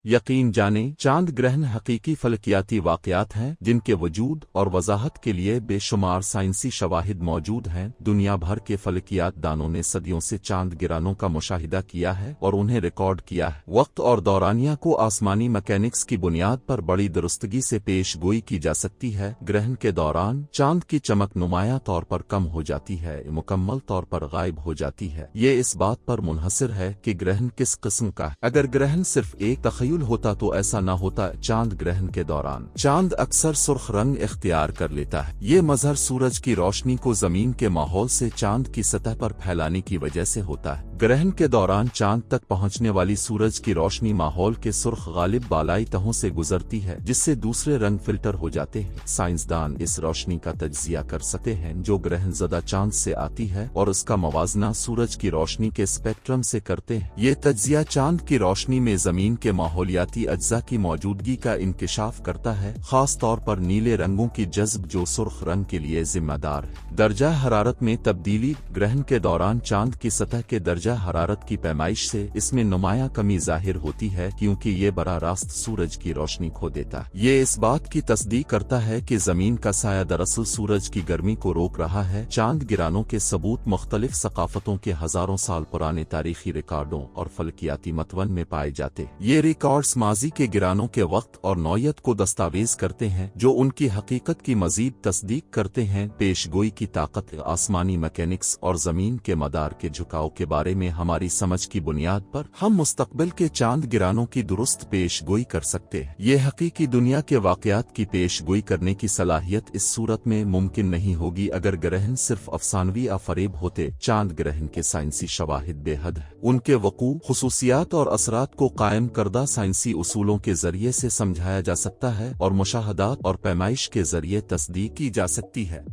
यकीन जाने चांद ग्रहण हकीकी फलकियाती वाक़यात हैं जिनके वजूद और वजाहत के लिए बेशुमार साइंसी शवाहिद मौजूद हैं। दुनिया भर के फलकियात दानों ने सदियों से चांद गिरानों का मुशाहिदा किया है और उन्हें रिकॉर्ड किया है। वक्त और दौरानिया को आसमानी मैकेनिक्स की बुनियाद पर बड़ी दुरुस्तगी से पेश गोई की जा सकती है। ग्रहण के दौरान चांद की चमक नुमाया तौर पर कम हो जाती है, मुकम्मल तौर पर गायब हो जाती है। ये इस बात पर मुनहसर है कि ग्रहण किस किस्म का है। अगर ग्रहण सिर्फ एक तखय्युल होता तो ऐसा न होता। चांद ग्रहण के दौरान चांद अक्सर सुर्ख रंग इख्तियार कर लेता है। ये मजहर सूरज की रोशनी को जमीन के माहौल से चांद की सतह पर फैलाने की वजह से होता है। ग्रहण के दौरान चांद तक पहुंचने वाली सूरज की रोशनी माहौल के सुर्ख गालिब बालाई तहों से गुजरती है, जिससे दूसरे रंग फिल्टर हो जाते हैं। साइंसदान इस रोशनी का तज्जिया कर सकते हैं जो ग्रहण ज़दा चांद से आती है और उसका मवाजना सूरज की रोशनी के स्पेक्ट्रम से करते हैं। ये तज्जिया चांद की रोशनी में जमीन के माहौलियाती अज्जा की मौजूदगी का इंकिशाफ करता है, खास तौर पर नीले रंगों की जज्ब जो सुर्ख रंग के लिए जिम्मेदार है। दर्जा हरारत में तब्दीली ग्रहण के दौरान चांद की सतह के दर्जा हरारत की पैमाइश से इसमें नुमाया कमी जाहिर होती है, क्योंकि ये बराह रास्त सूरज की रोशनी खो देता है। ये इस बात की तस्दीक करता है कि जमीन का साया दरअसल सूरज की गर्मी को रोक रहा है। चांद गिरानों के सबूत मुख्तलिफ सकाफतों के हजारों साल पुराने तारीखी रिकॉर्डों और फलकियाती मतवन में पाए जाते। ये रिकॉर्ड्स माजी के गिरानों के वक्त और नौयत को दस्तावेज करते हैं, जो उनकी हकीकत की मजीद तस्दीक करते हैं। पेशगोई की ताकत आसमानी मैकेनिक्स और जमीन के मदार के झुकाव के बारे में हमारी समझ की बुनियाद पर हम मुस्तकबिल के चांद गिरानों की दुरुस्त पेशगोई कर सकते हैं। ये हकीकी दुनिया के वाकयात की पेशगोई करने की सलाहियत इस सूरत में मुमकिन नहीं होगी अगर ग्रहण सिर्फ अफसानवी अफरेब होते। चांद ग्रहण के साइंसी शवाहिद बेहद है। उनके वकू, खुसूसियात और असरात को कायम करदा साइंसी उसूलों के जरिए से समझाया जा सकता है और मुशाहदात और पैमाइश के जरिए तस्दीक की जा सकती है।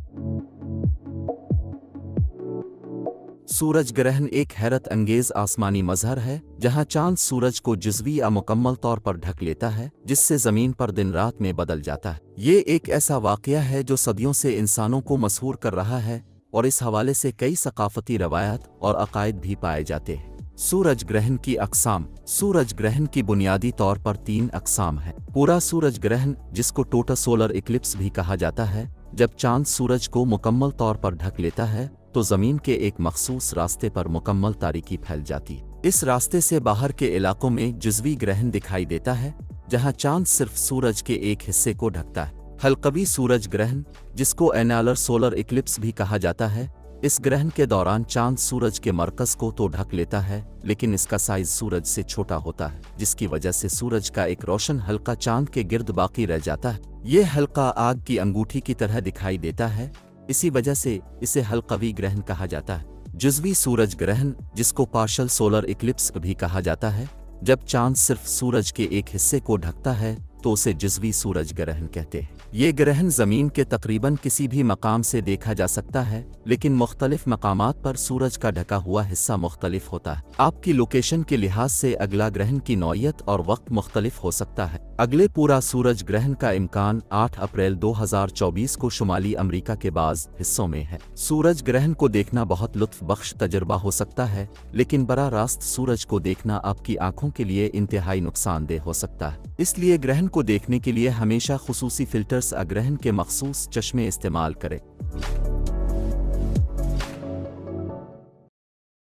सूरज ग्रहण एक हैरत अंगेज आसमानी मजहर है जहां चांद सूरज को जुज़वी या मुकम्मल तौर पर ढक लेता है, जिससे जमीन पर दिन रात में बदल जाता है। ये एक ऐसा वाक़या है जो सदियों से इंसानों को मसहूर कर रहा है और इस हवाले से कई सकाफती रवायत और अकायद भी पाए जाते हैं। सूरज ग्रहण की अक़साम। सूरज ग्रहण की बुनियादी तौर पर 3 अक़साम है। पूरा सूरज ग्रहण, जिसको टोटल सोलर इक्लिप्स भी कहा जाता है, जब चांद सूरज को मुकम्मल तौर पर ढक लेता है तो जमीन के एक मखसूस रास्ते पर मुकम्मल तारीकी फैल जाती है। इस रास्ते से बाहर के इलाकों में जुज़वी ग्रहण दिखाई देता है, जहां चांद सिर्फ सूरज के एक हिस्से को ढकता है। हल्कवी सूरज ग्रहण, जिसको एनालर सोलर इक्लिप्स भी कहा जाता है, इस ग्रहण के दौरान चांद सूरज के मरकज को तो ढक लेता है, लेकिन इसका साइज सूरज से छोटा होता है, जिसकी वजह से सूरज का एक रोशन हल्का चांद के गिर्द बाकी रह जाता है। ये हल्का आग की अंगूठी की तरह दिखाई देता है, इसी वजह से इसे हल्कवी ग्रहण कहा जाता है। जुज़वी सूरज ग्रहण, जिसको पार्शल सोलर इक्लिप्स भी कहा जाता है, जब चांद सिर्फ सूरज के एक हिस्से को ढकता है तो उसे जुज़वी सूरज ग्रहण कहते हैं। ये ग्रहण जमीन के तकरीबन किसी भी मकाम से देखा जा सकता है, लेकिन मुख्तलिफ मकामात पर सूरज का ढका हुआ हिस्सा मुख्तलिफ होता है। आपकी लोकेशन के लिहाज से अगला ग्रहण की नौयत और वक्त मुख्तलिफ हो सकता है। अगले पूरा सूरज ग्रहण का इम्कान 8 अप्रैल 2024 को शुमाली अमरीका के बाज़ हिस्सों में है। सूरज ग्रहण को देखना बहुत लुत्फ बख्श तजुर्बा हो सकता है, लेकिन बराह रास्त सूरज को देखना आपकी आंखों के लिए इंतहाई नुकसानदेह हो सकता है। इसलिए ग्रहण को देखने के लिए हमेशा खुसूसी फिल्टर्स ग्रहण के मखसूस चश्मे इस्तेमाल करें।